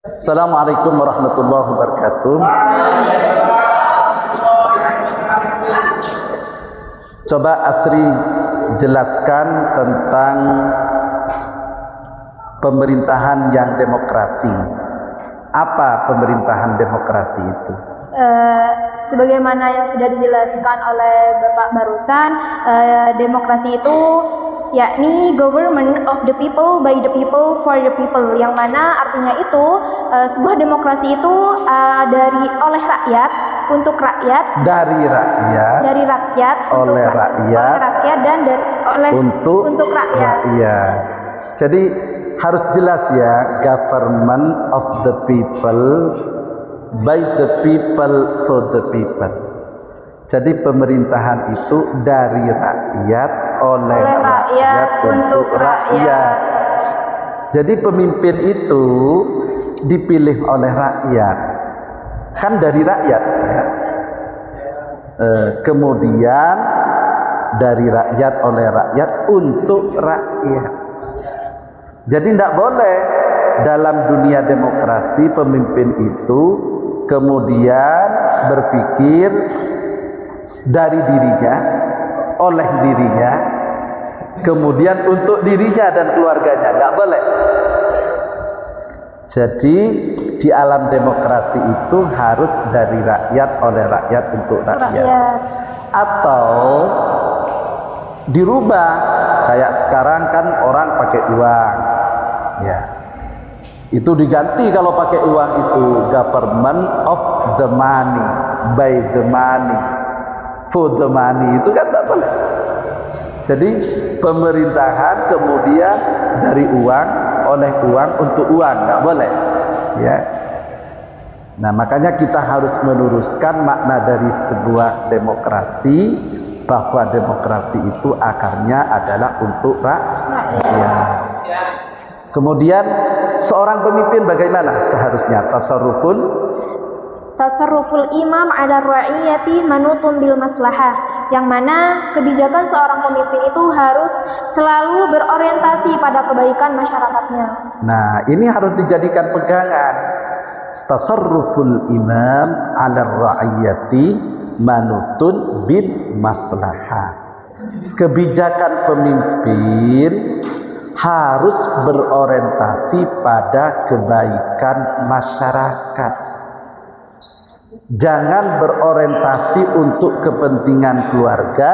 Assalamualaikum warahmatullahi wabarakatuh. Coba Asri jelaskan tentang pemerintahan yang demokrasi. Apa pemerintahan demokrasi itu? Sebagaimana yang sudah dijelaskan oleh Bapak barusan, demokrasi itu yakni government of the people, by the people, for the people, yang mana artinya itu sebuah demokrasi itu oleh rakyat, untuk rakyat, dari rakyat, oleh rakyat dan untuk rakyat. Jadi harus jelas ya, government of the people, by the people, for the people. Jadi pemerintahan itu dari rakyat, oleh rakyat, untuk rakyat. Jadi pemimpin itu dipilih oleh rakyat, kan dari rakyat ya. Kemudian dari rakyat, oleh rakyat, untuk rakyat. Jadi tidak boleh dalam dunia demokrasi pemimpin itu kemudian berpikir dari dirinya, oleh dirinya, kemudian untuk dirinya dan keluarganya. Nggak boleh. Jadi di alam demokrasi itu harus dari rakyat, oleh rakyat, untuk rakyat. Atau dirubah, kayak sekarang kan orang pakai uang ya, itu diganti kalau pakai uang itu government of the money, by the money, for the money. Itu kan tidak boleh. Jadi pemerintahan kemudian dari uang, oleh uang, untuk uang, nggak boleh ya. Nah makanya kita harus meluruskan makna dari sebuah demokrasi, bahwa demokrasi itu akarnya adalah untuk rakyat. Kemudian seorang pemimpin bagaimana seharusnya? Tasarruful imam ala ra'iyati manutun bil maslahah, yang mana kebijakan seorang pemimpin itu harus selalu berorientasi pada kebaikan masyarakatnya. Nah ini harus dijadikan pegangan. Tasarruful imam ala ra'iyati manutun bil maslahah. Kebijakan pemimpin harus berorientasi pada kebaikan masyarakat. Jangan berorientasi untuk kepentingan keluarga,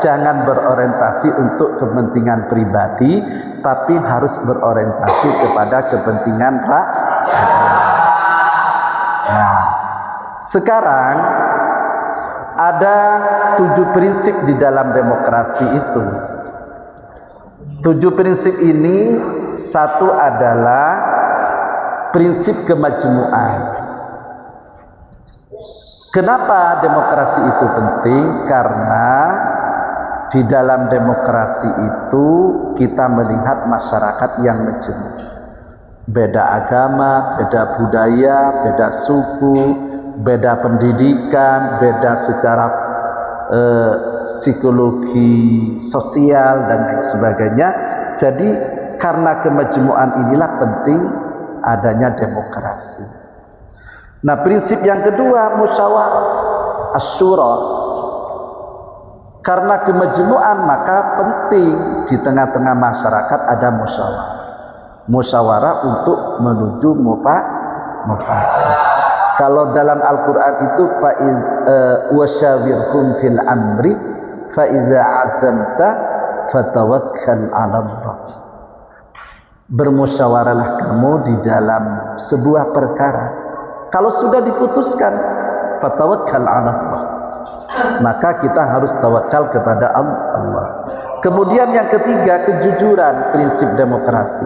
jangan berorientasi untuk kepentingan pribadi, tapi harus berorientasi kepada kepentingan rakyat. Nah, sekarang ada 7 prinsip di dalam demokrasi itu. 7 prinsip ini, satu adalah prinsip kemajmu'an. Kenapa demokrasi itu penting? Karena di dalam demokrasi itu kita melihat masyarakat yang majmuk. Beda agama, beda budaya, beda suku, beda pendidikan, beda secara psikologi sosial dan lain sebagainya. Jadi karena kemajmu'an inilah penting adanya demokrasi. Nah prinsip yang kedua musyawarah asyura. Karena kemajmu'an maka penting di tengah-tengah masyarakat ada musyawarah. Musyawarah untuk menuju mufakat. Kalau dalam Al-Quran itu wasyawirhum fil amri fa idza azamta fatawakkal 'ala Allah. Bermusyawarahlah kamu di dalam sebuah perkara. Kalau sudah diputuskan fatawakkal 'ala Allah. Maka kita harus tawakal kepada Allah. Kemudian yang ketiga, kejujuran, prinsip demokrasi.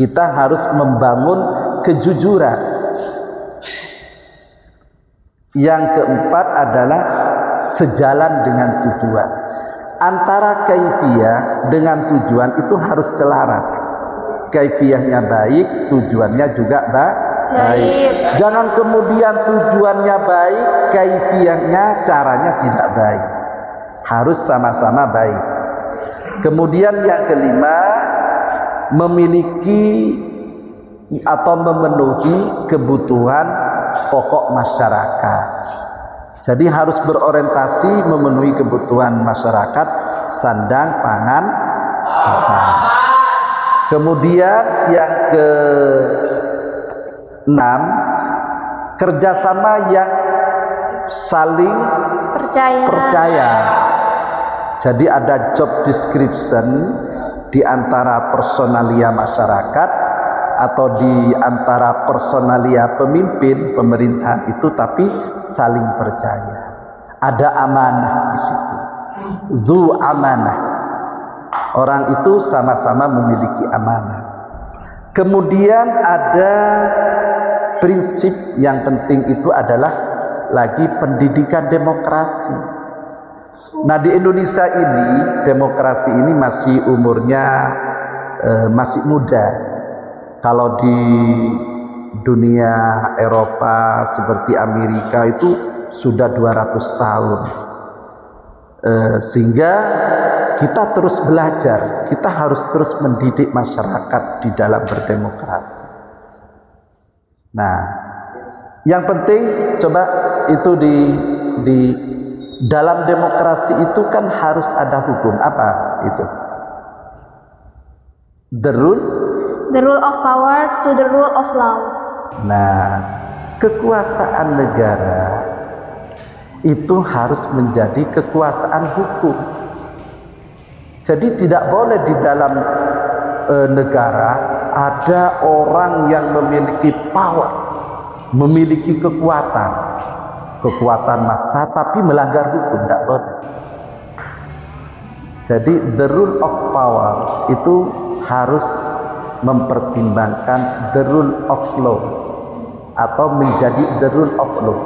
Kita harus membangun kejujuran. Yang keempat adalah sejalan dengan tujuan. Antara kaifiyah dengan tujuan itu harus selaras. Kaifiyahnya baik, tujuannya juga baik. Jangan kemudian tujuannya baik, kaifiyahnya, caranya tidak baik. Harus sama-sama baik. Kemudian yang kelima, memiliki atau memenuhi kebutuhan pokok masyarakat. Jadi harus berorientasi memenuhi kebutuhan masyarakat, sandang, pangan, papan. Kemudian yang ke-6, kerjasama yang saling percaya. Jadi ada job description di antara personalia masyarakat atau di antara personalia pemimpin pemerintah itu, tapi saling percaya. Ada amanah di situ. Zu amanah. Orang itu sama-sama memiliki amanah. Kemudian ada prinsip yang penting itu adalah lagi pendidikan demokrasi. Nah, di Indonesia ini demokrasi ini masih umurnya masih muda. Kalau di dunia Eropa seperti Amerika itu sudah 200 tahun. Sehingga kita terus belajar, kita harus terus mendidik masyarakat di dalam berdemokrasi. Nah, yang penting coba itu di dalam demokrasi itu kan harus ada hukum. Apa itu? The rule of power to the rule of law. Nah, kekuasaan negara itu harus menjadi kekuasaan hukum. Jadi tidak boleh di dalam negara ada orang yang memiliki power, memiliki kekuatan massa tapi melanggar hukum, tidak boleh. Jadi the rule of power itu harus mempertimbangkan the rule of law atau menjadi the rule of law.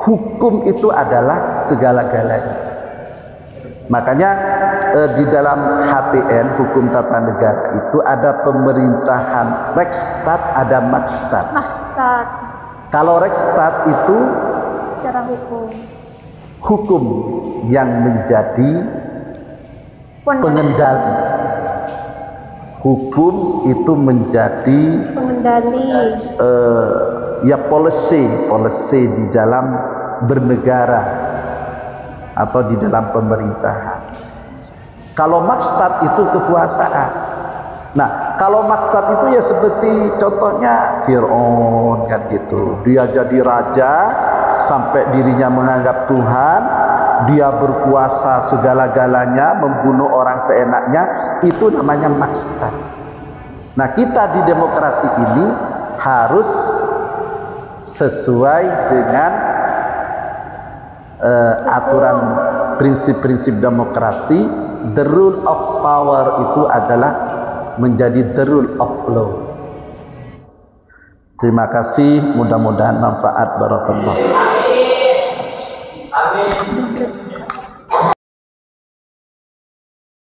Hukum itu adalah segala-galanya. Makanya di dalam HTN, hukum tata negara itu ada pemerintahan Rechtsstaat, ada Machtsstaat. Kalau Rechtsstaat itu secara hukum yang menjadi pengendali. Hukum itu menjadi pengendali. Ya policy di dalam bernegara atau di dalam pemerintahan. Kalau Machtsstaat itu kekuasaan. Nah, kalau Machtsstaat itu ya seperti contohnya Fir'aun kan gitu. Dia jadi raja sampai dirinya menganggap Tuhan, dia berkuasa segala-galanya, membunuh orang seenaknya, itu namanya Machtsstaat. Nah, kita di demokrasi ini harus sesuai dengan aturan prinsip-prinsip demokrasi. The rule of power itu adalah menjadi the rule of law. Terima kasih, mudah-mudahan manfaat. Barakallah. Amin.